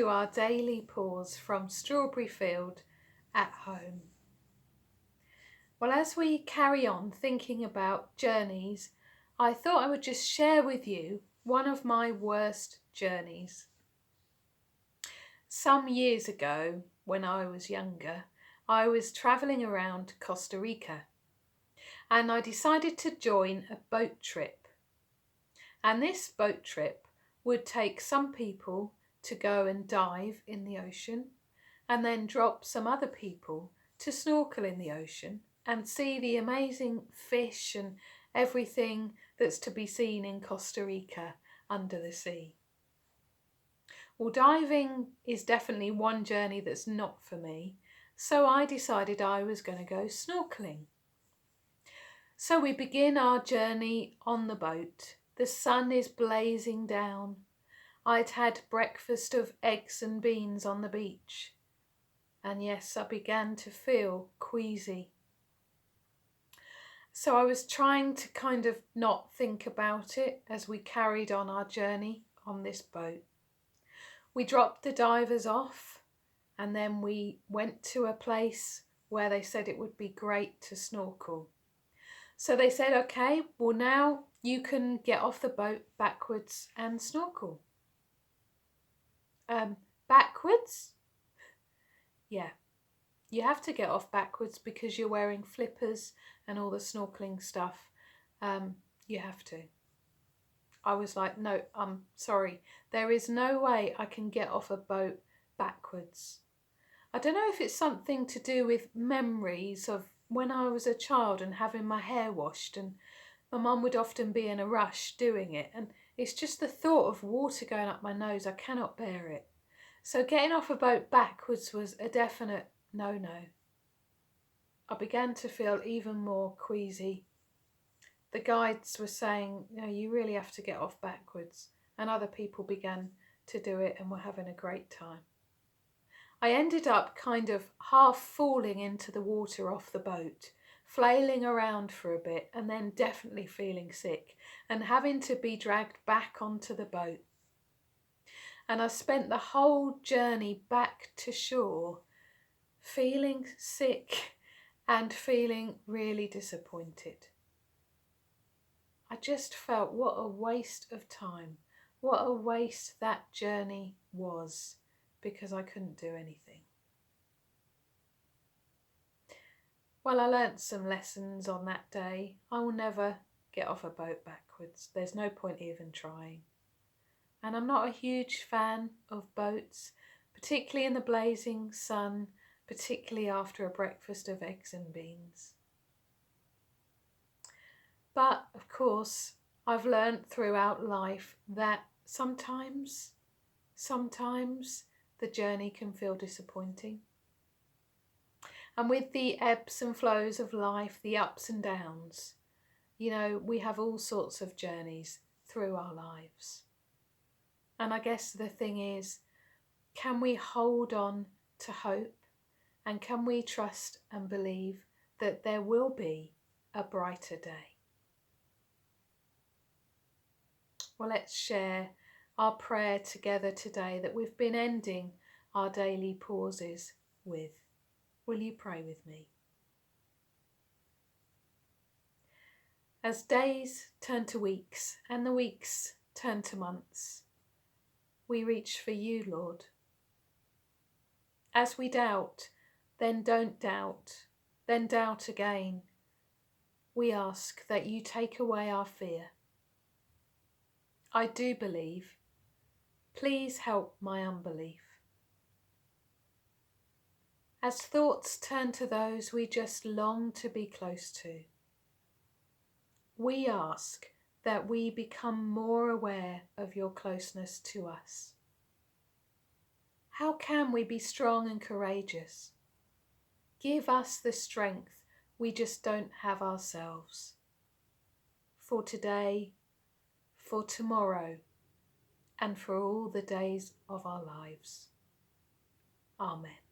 to our daily pause from Strawberry Field at home. Well, as we carry on thinking about journeys, I thought I would just share with you one of my worst journeys. Some years ago, when I was younger, I was travelling around Costa Rica and I decided to join a boat trip. And this boat trip would take some people to go and dive in the ocean and then drop some other people to snorkel in the ocean and see the amazing fish and everything that's to be seen in Costa Rica under the sea. Well, diving is definitely one journey that's not for me, so I decided I was going to go snorkeling. So we begin our journey on the boat. The sun is blazing down. I'd had breakfast of eggs and beans on the beach. And yes, I began to feel queasy. So I was trying to kind of not think about it as we carried on our journey on this boat. We dropped the divers off and then we went to a place where they said it would be great to snorkel. So they said, okay, well now you can get off the boat backwards and snorkel. Backwards? Yeah, you have to get off backwards because you're wearing flippers and all the snorkeling stuff. You have to. I was like, no, I'm sorry. There is no way I can get off a boat backwards. I don't know if it's something to do with memories of when I was a child and having my hair washed, and my mum would often be in a rush doing it, and it's just the thought of water going up my nose. I cannot bear it. So getting off a boat backwards was a definite no. I began to feel even more queasy. The guides were saying, no, you really have to get off backwards, and other people began to do it and were having a great time. I ended up kind of half falling into the water off the boat, flailing around for a bit and then definitely feeling sick and having to be dragged back onto the boat. And I spent the whole journey back to shore feeling sick and feeling really disappointed. I just felt what a waste of time, what a waste that journey was, because I couldn't do anything. Well, I learnt some lessons on that day. I will never get off a boat backwards. There's no point even trying. And I'm not a huge fan of boats, particularly in the blazing sun, particularly after a breakfast of eggs and beans. But, of course, I've learnt throughout life that sometimes the journey can feel disappointing. And with the ebbs and flows of life, the ups and downs, we have all sorts of journeys through our lives. And I guess the thing is, can we hold on to hope, and can we trust and believe that there will be a brighter day? Well, let's share our prayer together today that we've been ending our daily pauses with. Will you pray with me? As days turn to weeks and the weeks turn to months, we reach for you, Lord. As we doubt, then don't doubt, then doubt again, we ask that you take away our fear. I do believe. Please help my unbelief. As thoughts turn to those we just long to be close to, we ask that we become more aware of your closeness to us. How can we be strong and courageous? Give us the strength we just don't have ourselves. For today, for tomorrow, and for all the days of our lives. Amen.